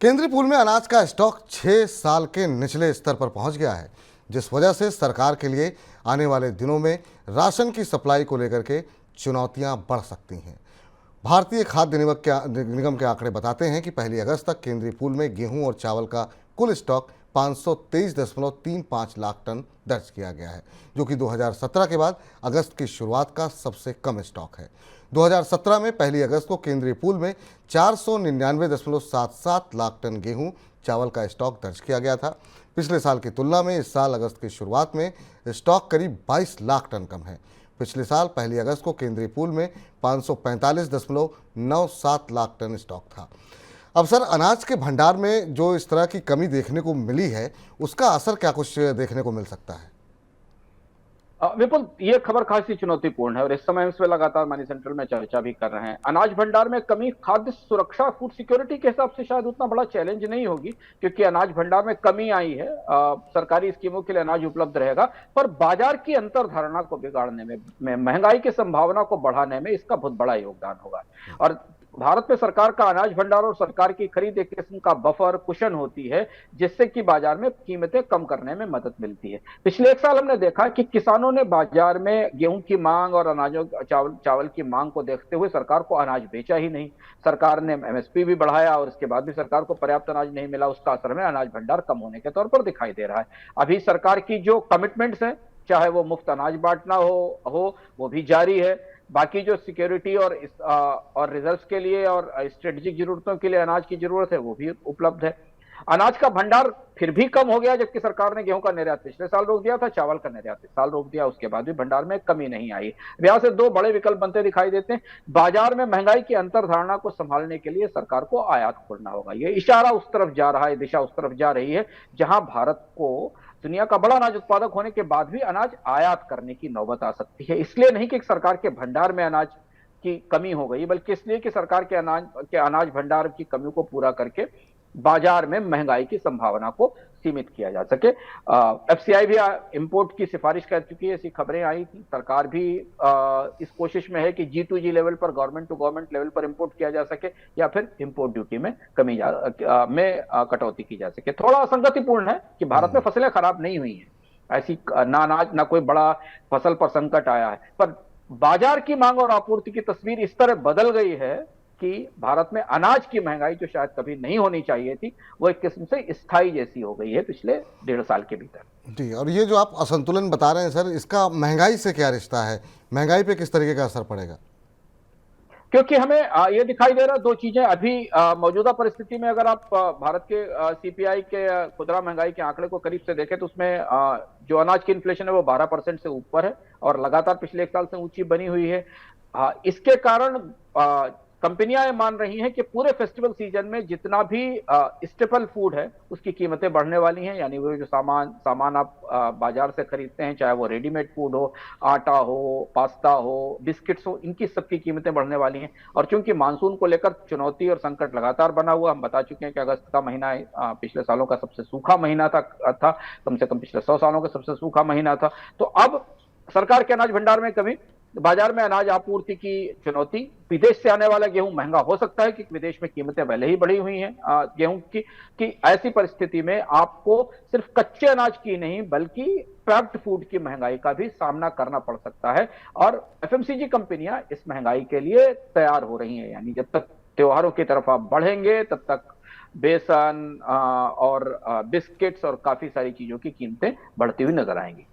केंद्रीय पूल में अनाज का स्टॉक 6 साल के निचले स्तर पर पहुंच गया है, जिस वजह से सरकार के लिए आने वाले दिनों में राशन की सप्लाई को लेकर के चुनौतियां बढ़ सकती हैं। भारतीय खाद्य निगम के आंकड़े बताते हैं कि 1 अगस्त तक केंद्रीय पूल में गेहूं और चावल का कुल स्टॉक 523.35 लाख टन दर्ज किया गया है, जो कि 2017 के बाद अगस्त की शुरुआत का सबसे कम स्टॉक है। 2017 में 1 अगस्त को केंद्रीय पूल में 499.77 लाख टन गेहूं चावल का स्टॉक दर्ज किया गया था। पिछले साल की तुलना में इस साल अगस्त की शुरुआत में स्टॉक करीब 22 लाख टन कम है। पिछले साल 1 अगस्त को केंद्रीय पूल में 545.97 लाख टन स्टॉक था। अब सर, अनाज के भंडार में जो इस तरह की कमी देखने को मिली है, उसका असर क्या कुछ देखने को मिल सकता है? विपुल, ये खबर खासी चुनौतीपूर्ण है और इस समय इस पे लगातार मनी सेंट्रल में चर्चा भी कर रहे हैं। अनाज भंडार में कमी खाद्य सुरक्षा, फूड सिक्योरिटी के हिसाब से शायद उतना बड़ा चैलेंज नहीं होगी, क्योंकि अनाज भंडार में कमी आई है। सरकारी स्कीमों के लिए अनाज उपलब्ध रहेगा, पर बाजार की अंतर्धारणा को बिगाड़ने में महंगाई की संभावना को बढ़ाने में इसका बहुत बड़ा योगदान होगा। और भारत में सरकार का अनाज भंडार और सरकार की खरीद एक किस्म का बफर कुशन होती है, जिससे कि बाजार में कीमतें कम करने में मदद मिलती है। पिछले 1 साल हमने देखा कि किसानों ने बाजार में गेहूं की मांग और अनाजों चावल की मांग को देखते हुए सरकार को अनाज बेचा ही नहीं। सरकार ने एमएसपी भी बढ़ाया और इसके बाद भी सरकार को पर्याप्त अनाज नहीं मिला। उसका असर में अनाज भंडार कम होने के तौर पर दिखाई दे रहा है। अभी सरकार की जो कमिटमेंट्स है, चाहे वो मुफ्त अनाज बांटना हो वो भी जारी है। बाकी जो सिक्योरिटी और रिजर्व्स के लिए और स्ट्रेटेजिक जरूरतों के लिए अनाज की जरूरत है, वो भी उपलब्ध है। अनाज का भंडार फिर भी कम हो गया, जबकि सरकार ने गेहूं का निर्यात पिछले साल रोक दिया था, चावल का निर्यात इस साल रोक दिया। उसके बाद भी भंडार में कमी नहीं आई। यहां से 2 बड़े विकल्प बनते दिखाई देते हैं। बाजार में महंगाई की अंतर्धारणा को संभालने के लिए सरकार को आयात खोलना होगा। ये इशारा उस तरफ जा रहा है, दिशा उस तरफ जा रही है, जहां भारत को दुनिया का बड़ा अनाज उत्पादक होने के बाद भी अनाज आयात करने की नौबत आ सकती है। इसलिए नहीं कि सरकार के भंडार में अनाज की कमी हो गई, बल्कि इसलिए कि सरकार के अनाज भंडार की कमी को पूरा करके बाजार में महंगाई की संभावना को सीमित किया जा सके। एफसीआई भी इंपोर्ट की सिफारिश कर चुकी है, ऐसी खबरें आई थी। सरकार भी इस कोशिश में है कि G2G लेवल पर, गवर्नमेंट टू गवर्नमेंट लेवल पर इंपोर्ट किया जा सके, या फिर इंपोर्ट ड्यूटी में कटौती की जा सके। थोड़ा असंगतिपूर्ण है कि भारत में फसलें खराब नहीं हुई हैं, ऐसी ना अनाज ना कोई बड़ा फसल पर संकट आया है, पर बाजार की मांग और आपूर्ति की तस्वीर इस तरह बदल गई है कि भारत में अनाज की महंगाई जो शायद कभी नहीं होनी चाहिए थी, वो एक किस्म से स्थायी जैसी हो गई है पिछले 1.5 साल के भीतर। जी, और ये जो आप असंतुलन बता रहे हैं सर, इसका महंगाई से क्या रिश्ता है? महंगाई पे किस तरीके का असर पड़ेगा? क्योंकि हमें ये दिखाई दे रहा है 2 चीजें अभी मौजूदा परिस्थिति में। अगर आप भारत के सीपीआई के खुदरा महंगाई के आंकड़े को करीब से देखें, तो उसमें जो अनाज की इन्फ्लेशन है वो 12% से ऊपर है और लगातार पिछले 1 साल से ऊंची बनी हुई है। इसके कारण कंपनियां ये मान रही हैं कि पूरे फेस्टिवल सीजन में जितना भी स्टेपल फूड है उसकी कीमतें बढ़ने वाली हैं। यानी वो जो सामान आप बाजार से खरीदते हैं, चाहे वो रेडीमेड फूड हो, आटा हो, पास्ता हो, बिस्किट्स हो, इनकी सबकी कीमतें बढ़ने वाली हैं। और चूंकि मानसून को लेकर चुनौती और संकट लगातार बना हुआ, हम बता चुके हैं कि अगस्त का महीना पिछले सालों का सबसे सूखा महीना था, कम से कम पिछले 100 सालों का सबसे सूखा महीना था। तो अब सरकार के अनाज भंडार में कमी, बाजार में अनाज आपूर्ति की चुनौती, विदेश से आने वाला गेहूं महंगा हो सकता है क्योंकि विदेश में कीमतें पहले ही बढ़ी हुई हैं गेहूं की ऐसी परिस्थिति में आपको सिर्फ कच्चे अनाज की नहीं बल्कि पैक्ड फूड की महंगाई का भी सामना करना पड़ सकता है। और एफएमसीजी कंपनियां इस महंगाई के लिए तैयार हो रही हैं। यानी जब तक त्योहारों की तरफ आप बढ़ेंगे, तब तक बेसन और बिस्किट्स और काफी सारी चीजों की कीमतें बढ़ती हुई नजर आएंगी।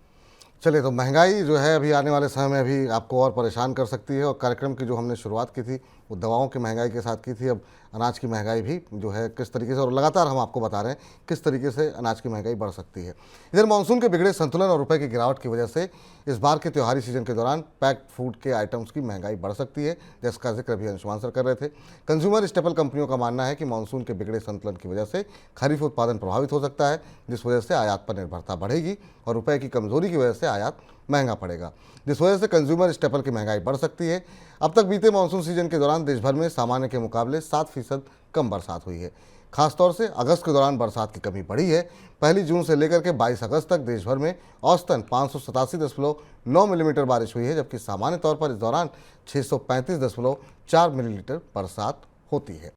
चलिए, तो महंगाई जो है अभी आने वाले समय में अभी आपको और परेशान कर सकती है, और कार्यक्रम की जो हमने शुरुआत की थी वो दवाओं की महंगाई के साथ की थी। अब अनाज की महंगाई भी जो है किस तरीके से, और लगातार हम आपको बता रहे हैं किस तरीके से अनाज की महंगाई बढ़ सकती है। इधर मानसून के बिगड़े संतुलन और रुपए की गिरावट की वजह से इस बार के त्योहारी सीजन के दौरान पैक्ड फूड के आइटम्स की महंगाई बढ़ सकती है, जिसका जिक्र अभी अंशुमान सर कर रहे थे। कंज्यूमर स्टेपल कंपनियों का मानना है कि मानसून के बिगड़े संतुलन की वजह से खरीफ उत्पादन प्रभावित हो सकता है, जिस वजह से आयात पर निर्भरता बढ़ेगी और रुपए की कमजोरी की वजह से आयात महंगा पड़ेगा, जिस वजह से कंज्यूमर स्टेपल की महंगाई बढ़ सकती है। अब तक बीते मानसून सीजन के दौरान देश भर में सामान्य के मुकाबले 7% कम बरसात हुई है। खासतौर से अगस्त के दौरान बरसात की कमी बढ़ी है। 1 जून से लेकर के 22 अगस्त तक देश भर में औसतन 587.9 मिलीमीटर बारिश हुई है, जबकि सामान्य तौर पर इस दौरान 635.4 मिलीमीटर बरसात होती है।